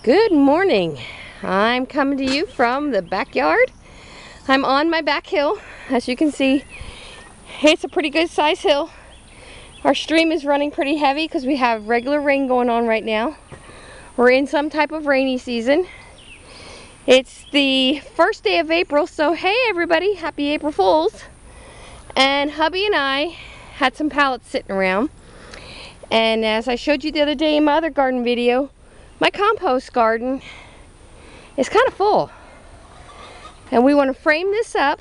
Good morning. I'm coming to you from the backyard. I'm on my back hill. As you can see, it's a pretty good size hill. Our stream is running pretty heavy because we have regular rain going on right now. We're in some type of rainy season. It's the first day of April, so hey everybody, happy April Fools. And hubby and I had some pallets sitting around. And as I showed you the other day in my other garden video, my compost garden is kind of full. And we want to frame this up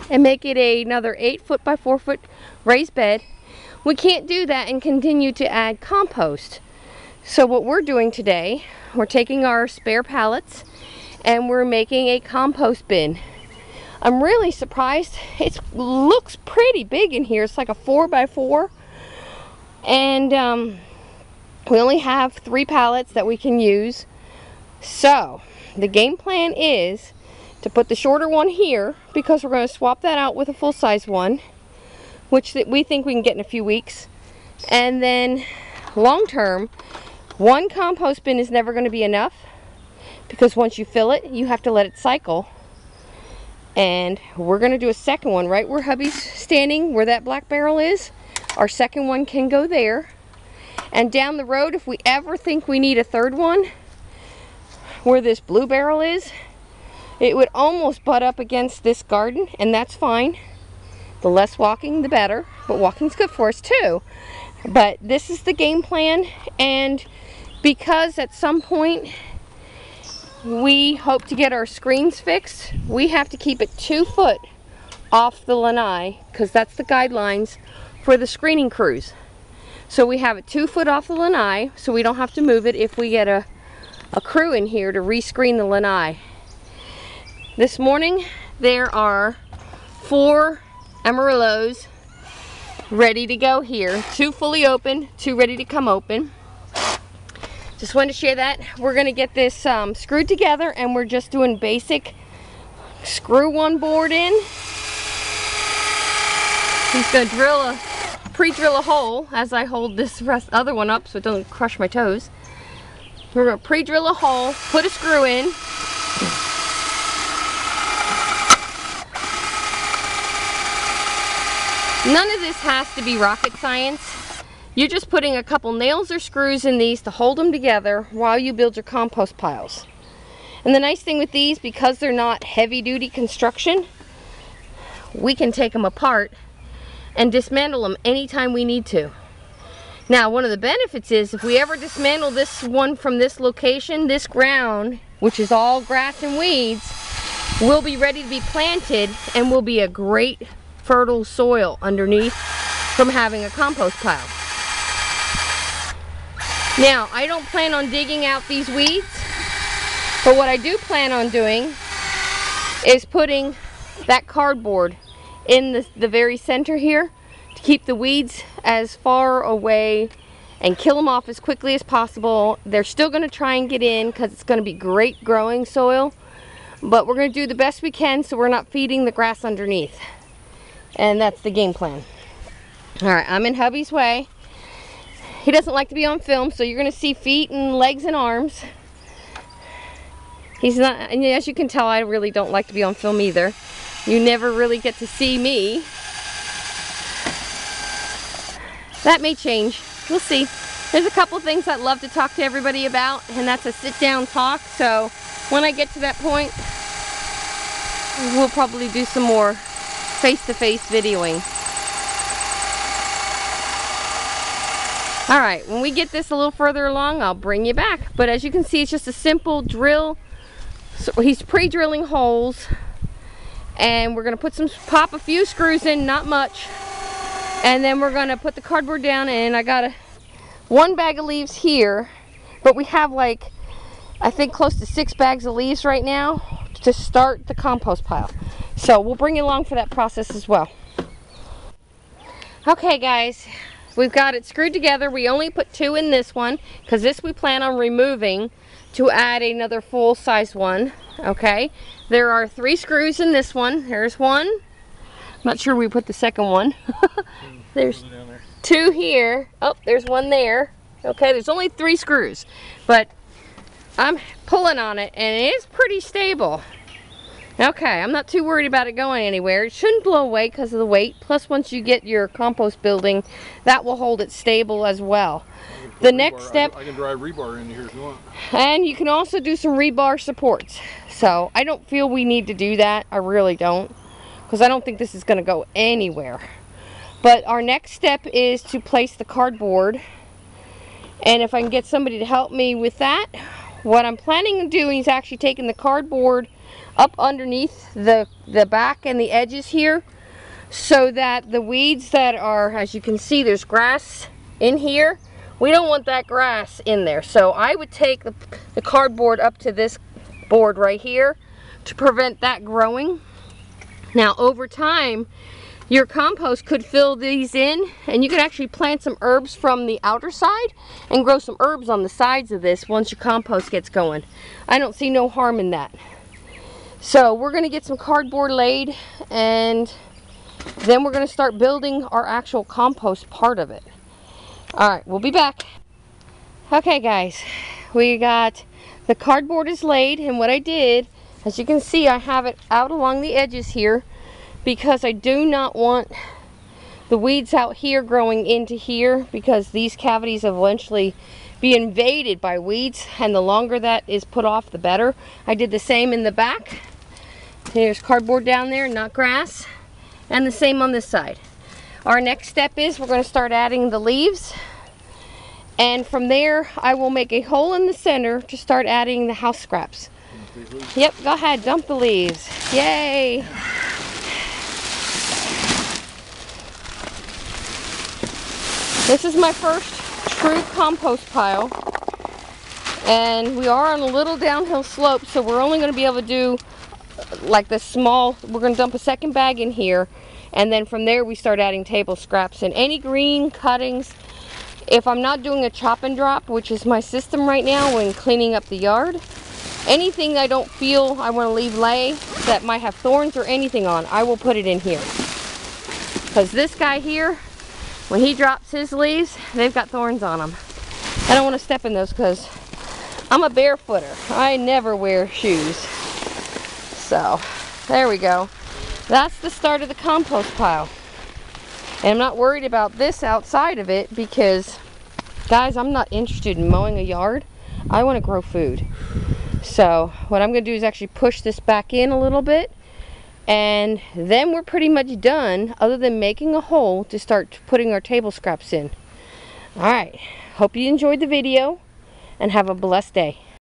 and make it another 8 foot by 4 foot raised bed. We can't do that and continue to add compost. So what we're doing today, we're taking our spare pallets and we're making a compost bin. I'm really surprised. It looks pretty big in here. It's like a 4 by 4. And we only have 3 pallets that we can use. So the game plan is to put the shorter one here because we're going to swap that out with a full-size one, which we think we can get in a few weeks. And then long term, one compost bin is never going to be enough because once you fill it, you have to let it cycle. And we're going to do a second one right where hubby's standing, where that black barrel is. Our second one can go there. And down the road, if we ever think we need a third one, where this blue barrel is, it would almost butt up against this garden, and that's fine. The less walking, the better. But walking's good for us too. But this is the game plan, and because at some point we hope to get our screens fixed, we have to keep it 2 foot off the lanai, because that's the guidelines for the screening crews. So we have it 2 foot off the lanai, so we don't have to move it if we get a crew in here to rescreen the lanai. This morning there are 4 Amarillos ready to go here. 2 fully open, 2 ready to come open. Just wanted to share that. We're going to get this screwed together, and we're just doing basic screw one board in. He's going to pre-drill a hole as I hold this other one up so it doesn't crush my toes. We're going to pre-drill a hole, put a screw in. None of this has to be rocket science. You're just putting a couple nails or screws in these to hold them together while you build your compost piles. And the nice thing with these, because they're not heavy-duty construction, we can take them apart and dismantle them anytime we need to. Now, one of the benefits is if we ever dismantle this one from this location, this ground, which is all grass and weeds, will be ready to be planted and will be a great fertile soil underneath from having a compost pile. Now, I don't plan on digging out these weeds, but what I do plan on doing is putting that cardboard in the very center here to keep the weeds as far away and kill them off as quickly as possible. They're still going to try and get in because it's going to be great growing soil, but we're going to do the best we can so we're not feeding the grass underneath. And that's the game plan. Alright, I'm in hubby's way. He doesn't like to be on film, so you're going to see feet and legs and arms. He's not, and as you can tell, I really don't like to be on film either. You never really get to see me. That may change. We'll see. There's a couple things I'd love to talk to everybody about, and that's a sit-down talk. So when I get to that point, we'll probably do some more face-to-face videoing. Alright, when we get this a little further along, I'll bring you back. But as you can see, it's just a simple drill. So he's pre-drilling holes. And we're going to pop a few screws in, not much. And then we're going to put the cardboard down, and I got one bag of leaves here. But we have like, I think close to 6 bags of leaves right now to start the compost pile. So we'll bring you along for that process as well. Okay guys. We've got it screwed together. We only put 2 in this one because this we plan on removing to add another full-size one. Okay, there are 3 screws in this one. There's one. I'm not sure we put the second one. There's 2 here. Oh, there's one there. Okay, there's only 3 screws, but I'm pulling on it and it is pretty stable. Okay, I'm not too worried about it going anywhere. It shouldn't blow away because of the weight. Plus, once you get your compost building, that will hold it stable as well. The next step... I can drive rebar in here if you want. And you can also do some rebar supports. So, I don't feel we need to do that. I really don't. Because I don't think this is going to go anywhere. But our next step is to place the cardboard. And if I can get somebody to help me with that, what I'm planning on doing is actually taking the cardboard up underneath the back and the edges here, so that the weeds that are, as you can see, there's grass in here. We don't want that grass in there. So I would take the cardboard up to this board right here to prevent that growing. Now over time, your compost could fill these in, and you could actually plant some herbs from the outer side and grow some herbs on the sides of this once your compost gets going. I don't see no harm in that. So we're going to get some cardboard laid, and then we're going to start building our actual compost part of it. Alright, we'll be back. Okay guys, we got the cardboard is laid, and what I did, as you can see, I have it out along the edges here because I do not want the weeds out here growing into here, because these cavities eventually be invaded by weeds, and the longer that is put off, the better. I did the same in the back. There's cardboard down there, not grass, and the same on this side. Our next step is we're going to start adding the leaves, and from there I will make a hole in the center to start adding the house scraps. Yep, go ahead, dump the leaves. Yay! This is my first true compost pile, and we are on a little downhill slope, so we're only going to be able to do like this small. We're going to dump a second bag in here, and then from there we start adding table scraps and any green cuttings. If I'm not doing a chop and drop, which is my system right now when cleaning up the yard, anything I don't feel I want to leave lay that might have thorns or anything on, I will put it in here. Because this guy here, when he drops his leaves, they've got thorns on them. I don't want to step in those because I'm a barefooter. I never wear shoes. So, there we go. That's the start of the compost pile. And I'm not worried about this outside of it because, guys, I'm not interested in mowing a yard. I want to grow food. So, what I'm going to do is actually push this back in a little bit. And then we're pretty much done, other than making a hole to start putting our table scraps in. Alright, hope you enjoyed the video and have a blessed day.